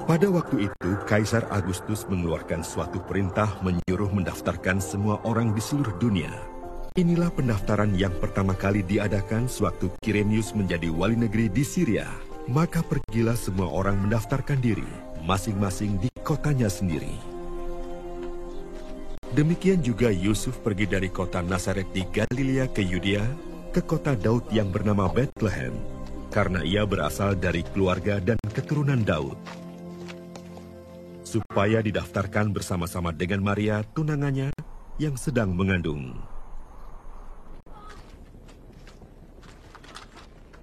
Pada waktu itu, Kaisar Agustus mengeluarkan suatu perintah menyuruh mendaftarkan semua orang di seluruh dunia. Inilah pendaftaran yang pertama kali diadakan sewaktu Kirenius menjadi wali negeri di Syria. Maka pergilah semua orang mendaftarkan diri, masing-masing di kotanya sendiri. Demikian juga Yusuf pergi dari kota Nazaret di Galilea ke Yudea, ke kota Daud yang bernama Bethlehem, karena ia berasal dari keluarga dan keturunan Daud, supaya didaftarkan bersama-sama dengan Maria, tunangannya, yang sedang mengandung.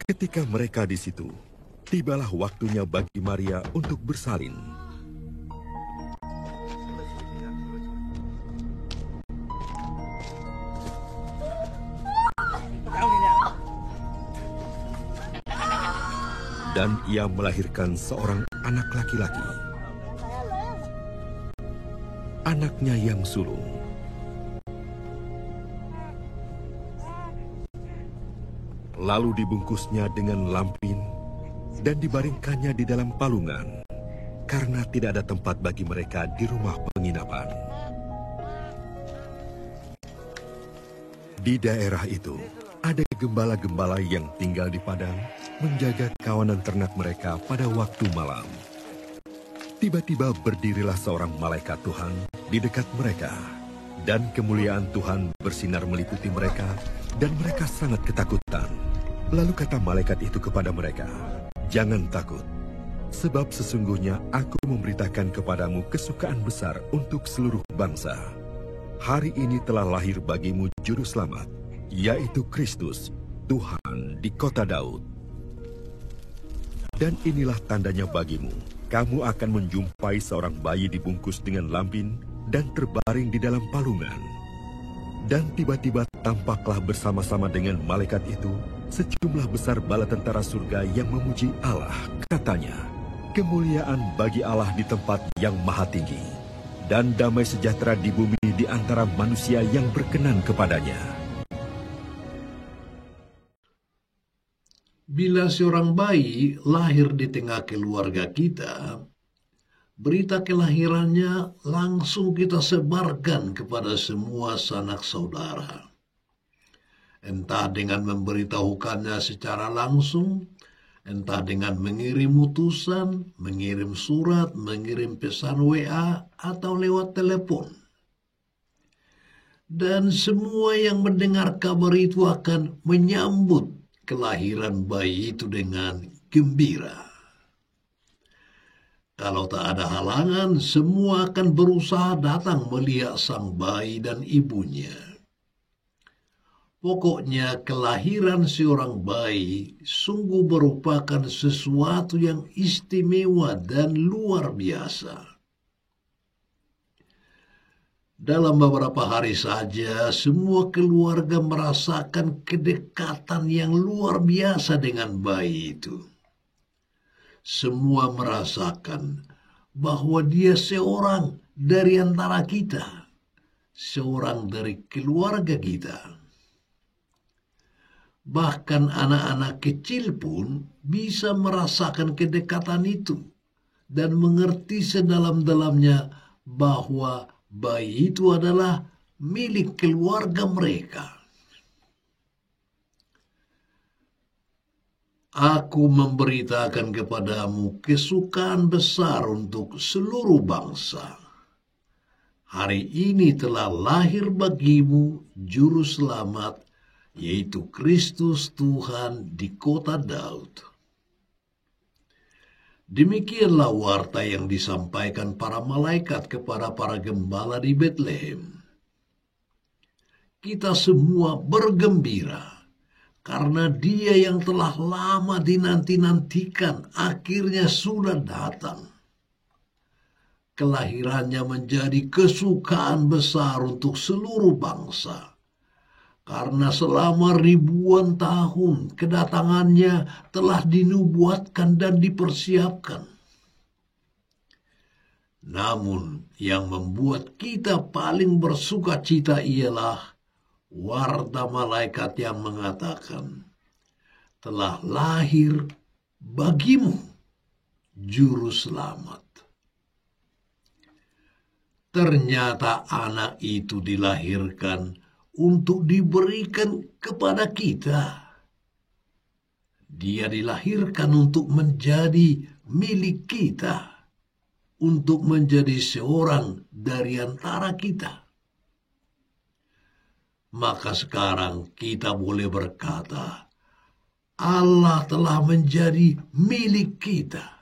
Ketika mereka di situ, tibalah waktunya bagi Maria untuk bersalin. Dan ia melahirkan seorang anak laki-laki. Anaknya yang sulung. Lalu dibungkusnya dengan lampin dan dibaringkannya di dalam palungan, karena tidak ada tempat bagi mereka di rumah penginapan. Di daerah itu, ada gembala-gembala yang tinggal di padang, menjaga kawanan ternak mereka pada waktu malam. Tiba-tiba berdirilah seorang malaikat Tuhan di dekat mereka, dan kemuliaan Tuhan bersinar meliputi mereka, dan mereka sangat ketakutan. Lalu kata malaikat itu kepada mereka, "Jangan takut, sebab sesungguhnya aku memberitakan kepadamu kesukaan besar untuk seluruh bangsa. Hari ini telah lahir bagimu juru selamat, yaitu Kristus, Tuhan di kota Daud. Dan inilah tandanya bagimu, kamu akan menjumpai seorang bayi dibungkus dengan lampin dan terbaring di dalam palungan." Dan tiba-tiba tampaklah bersama-sama dengan malaikat itu sejumlah besar bala tentara surga yang memuji Allah. Katanya, "Kemuliaan bagi Allah di tempat yang maha tinggi, dan damai sejahtera di bumi di antara manusia yang berkenan kepadanya." Bila seorang bayi lahir di tengah keluarga kita, berita kelahirannya langsung kita sebarkan kepada semua sanak saudara. Entah dengan memberitahukannya secara langsung, entah dengan mengirim utusan, mengirim surat, mengirim pesan WA, atau lewat telepon. Dan semua yang mendengar kabar itu akan menyambut kelahiran bayi itu dengan gembira. Kalau tak ada halangan, semua akan berusaha datang melihat sang bayi dan ibunya. Pokoknya kelahiran seorang bayi sungguh merupakan sesuatu yang istimewa dan luar biasa. Dalam beberapa hari saja, semua keluarga merasakan kedekatan yang luar biasa dengan bayi itu. Semua merasakan bahwa dia seorang dari antara kita, seorang dari keluarga kita. Bahkan anak-anak kecil pun bisa merasakan kedekatan itu dan mengerti sedalam-dalamnya bahwa bayi itu adalah milik keluarga mereka. Aku memberitakan kepadamu kesukaan besar untuk seluruh bangsa. Hari ini telah lahir bagimu juru selamat, yaitu Kristus Tuhan di kota Daud. Demikianlah warta yang disampaikan para malaikat kepada para gembala di Bethlehem. Kita semua bergembira karena dia yang telah lama dinanti-nantikan akhirnya sudah datang. Kelahirannya menjadi kesukaan besar untuk seluruh bangsa. Karena selama ribuan tahun kedatangannya telah dinubuatkan dan dipersiapkan. Namun yang membuat kita paling bersukacita ialah warta malaikat yang mengatakan, "Telah lahir bagimu juru selamat." Ternyata anak itu dilahirkan untuk diberikan kepada kita. Dia dilahirkan untuk menjadi milik kita, untuk menjadi seorang dari antara kita. Maka sekarang kita boleh berkata, Allah telah menjadi milik kita.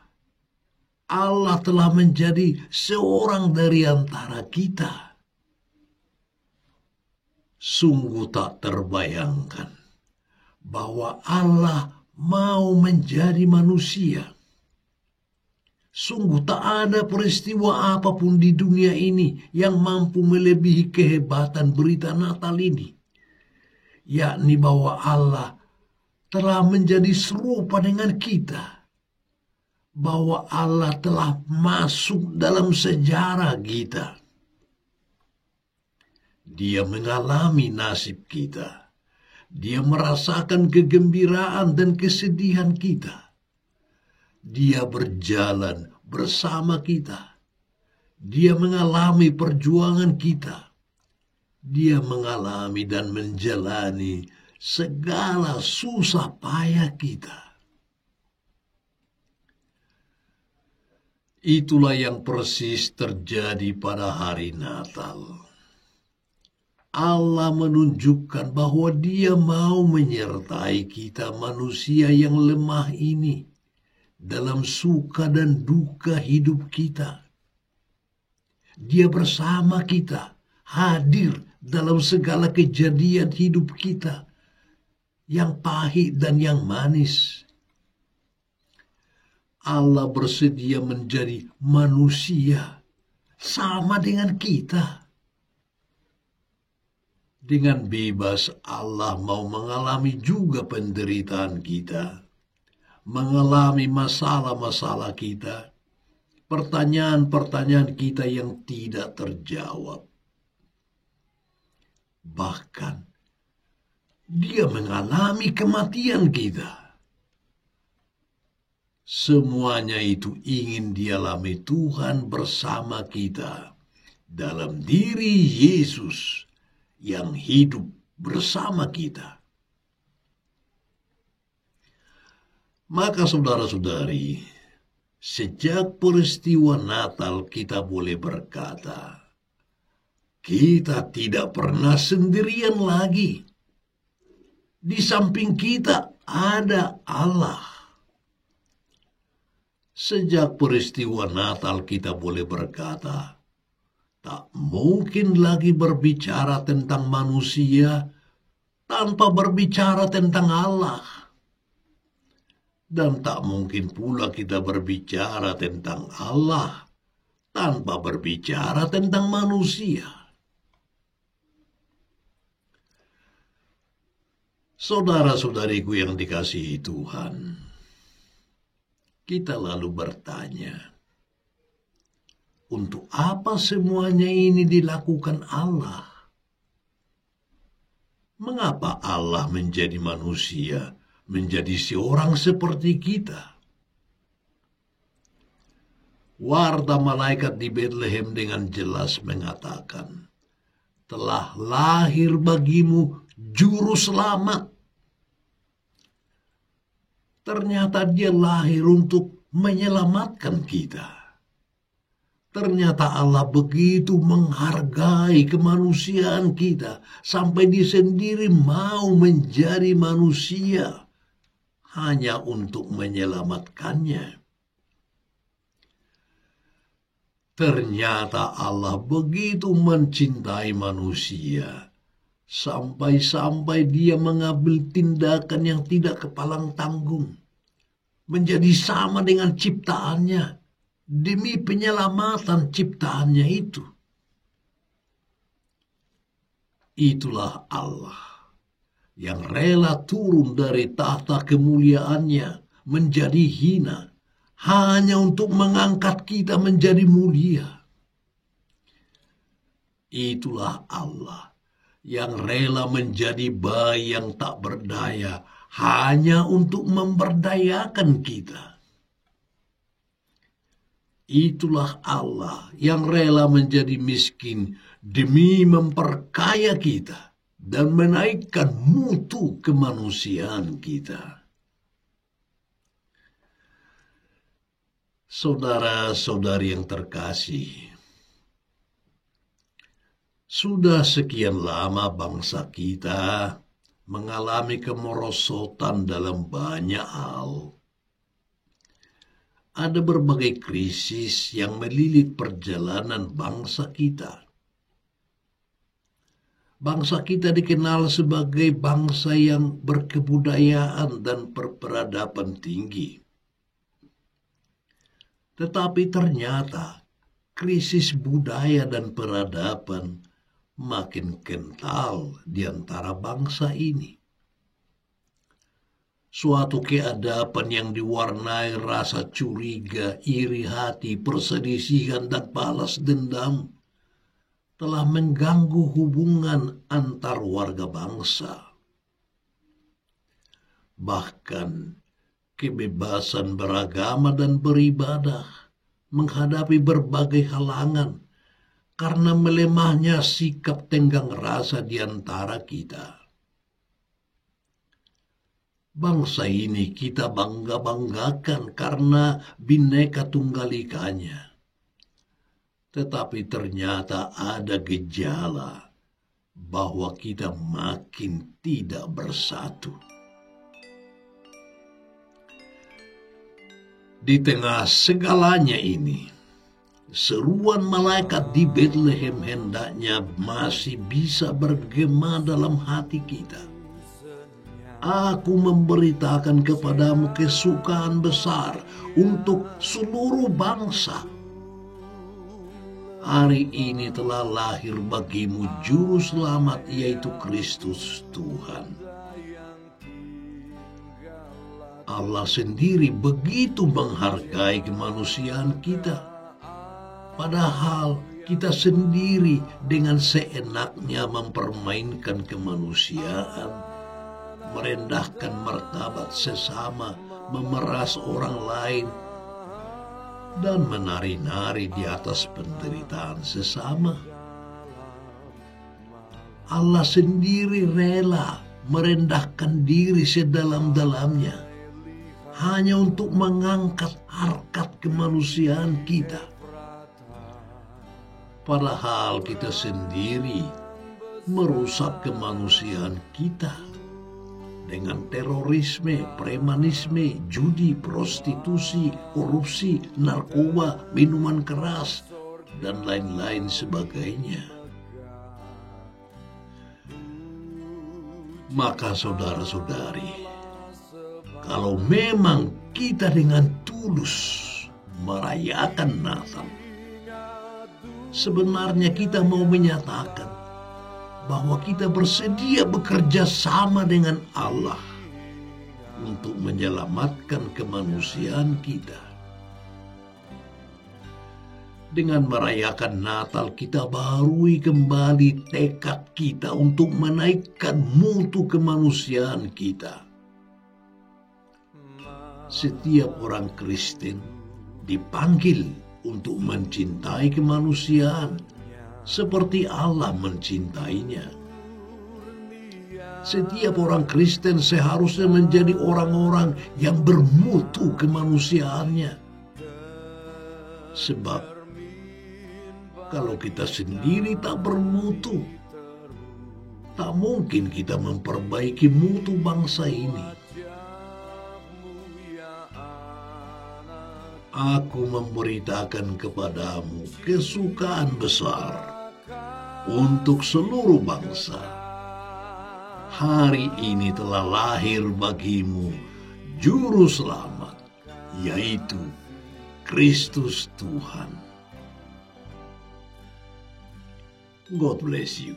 Allah telah menjadi seorang dari antara kita. Sungguh tak terbayangkan bahwa Allah mau menjadi manusia. Sungguh tak ada peristiwa apapun di dunia ini yang mampu melebihi kehebatan berita Natal ini. Yakni bahwa Allah telah menjadi serupa dengan kita. Bahwa Allah telah masuk dalam sejarah kita. Dia mengalami nasib kita. Dia merasakan kegembiraan dan kesedihan kita. Dia berjalan bersama kita. Dia mengalami perjuangan kita. Dia mengalami dan menjalani segala susah payah kita. Itulah yang persis terjadi pada hari Natal. Allah menunjukkan bahwa Dia mau menyertai kita manusia yang lemah ini dalam suka dan duka hidup kita. Dia bersama kita, hadir dalam segala kejadian hidup kita, yang pahit dan yang manis. Allah bersedia menjadi manusia sama dengan kita. Dengan bebas Allah mau mengalami juga penderitaan kita, mengalami masalah-masalah kita, pertanyaan-pertanyaan kita yang tidak terjawab. Bahkan Dia mengalami kematian kita. Semuanya itu ingin dialami Tuhan bersama kita dalam diri Yesus yang hidup bersama kita. Maka saudara-saudari, sejak peristiwa Natal kita boleh berkata, kita tidak pernah sendirian lagi. Di samping kita ada Allah. Sejak peristiwa Natal kita boleh berkata, tak mungkin lagi berbicara tentang manusia tanpa berbicara tentang Allah. Dan tak mungkin pula kita berbicara tentang Allah tanpa berbicara tentang manusia. Saudara-saudariku yang dikasihi Tuhan, kita lalu bertanya, untuk apa semuanya ini dilakukan Allah? Mengapa Allah menjadi manusia, menjadi seorang seperti kita? Warta malaikat di Bethlehem dengan jelas mengatakan, telah lahir bagimu juru selamat. Ternyata Dia lahir untuk menyelamatkan kita. Ternyata Allah begitu menghargai kemanusiaan kita sampai Dia sendiri mau menjadi manusia hanya untuk menyelamatkannya. Ternyata Allah begitu mencintai manusia sampai-sampai Dia mengambil tindakan yang tidak kepalang tanggung, menjadi sama dengan ciptaannya, demi penyelamatan ciptaannya itu. Itulah Allah yang rela turun dari tahta kemuliaannya menjadi hina, hanya untuk mengangkat kita menjadi mulia. Itulah Allah yang rela menjadi bayi yang tak berdaya hanya untuk memberdayakan kita. Itulah Allah yang rela menjadi miskin demi memperkaya kita dan menaikkan mutu kemanusiaan kita. Saudara-saudari yang terkasih, sudah sekian lama bangsa kita mengalami kemerosotan dalam banyak hal. Ada berbagai krisis yang melilit perjalanan bangsa kita. Bangsa kita dikenal sebagai bangsa yang berkebudayaan dan berperadaban tinggi. Tetapi ternyata krisis budaya dan peradaban makin kental di antara bangsa ini. Suatu keadaban yang diwarnai rasa curiga, iri hati, perselisihan, dan balas dendam telah mengganggu hubungan antar warga bangsa. Bahkan kebebasan beragama dan beribadah menghadapi berbagai halangan karena melemahnya sikap tenggang rasa di antara kita. Bangsa ini kita bangga-banggakan karena Bhinneka Tunggal Ikanya. Tetapi ternyata ada gejala bahwa kita makin tidak bersatu. Di tengah segalanya ini, seruan malaikat di Bethlehem hendaknya masih bisa bergema dalam hati kita. Aku memberitakan kepadamu kesukaan besar untuk seluruh bangsa. Hari ini telah lahir bagimu juru selamat, yaitu Kristus Tuhan. Allah sendiri begitu menghargai kemanusiaan kita. Padahal kita sendiri dengan seenaknya mempermainkan kemanusiaan, merendahkan martabat sesama, memeras orang lain, dan menari-nari di atas penderitaan sesama. Allah sendiri rela merendahkan diri sedalam-dalamnya hanya untuk mengangkat harkat kemanusiaan kita. Padahal kita sendiri merusak kemanusiaan kita dengan terorisme, premanisme, judi, prostitusi, korupsi, narkoba, minuman keras, dan lain-lain sebagainya. Maka saudara-saudari, kalau memang kita dengan tulus merayakan Natal, sebenarnya kita mau menyatakan bahwa kita bersedia bekerja sama dengan Allah untuk menyelamatkan kemanusiaan kita. Dengan merayakan Natal, kita barui kembali tekad kita untuk menaikkan mutu kemanusiaan kita. Setiap orang Kristen dipanggil untuk mencintai kemanusiaan seperti Allah mencintainya. Setiap orang Kristen seharusnya menjadi orang-orang yang bermutu kemanusiaannya. Sebab kalau kita sendiri tak bermutu, tak mungkin kita memperbaiki mutu bangsa ini. Aku memberitakan kepadamu kesukaan besar untuk seluruh bangsa. Hari ini telah lahir bagimu Juru Selamat, yaitu Kristus Tuhan. God bless you.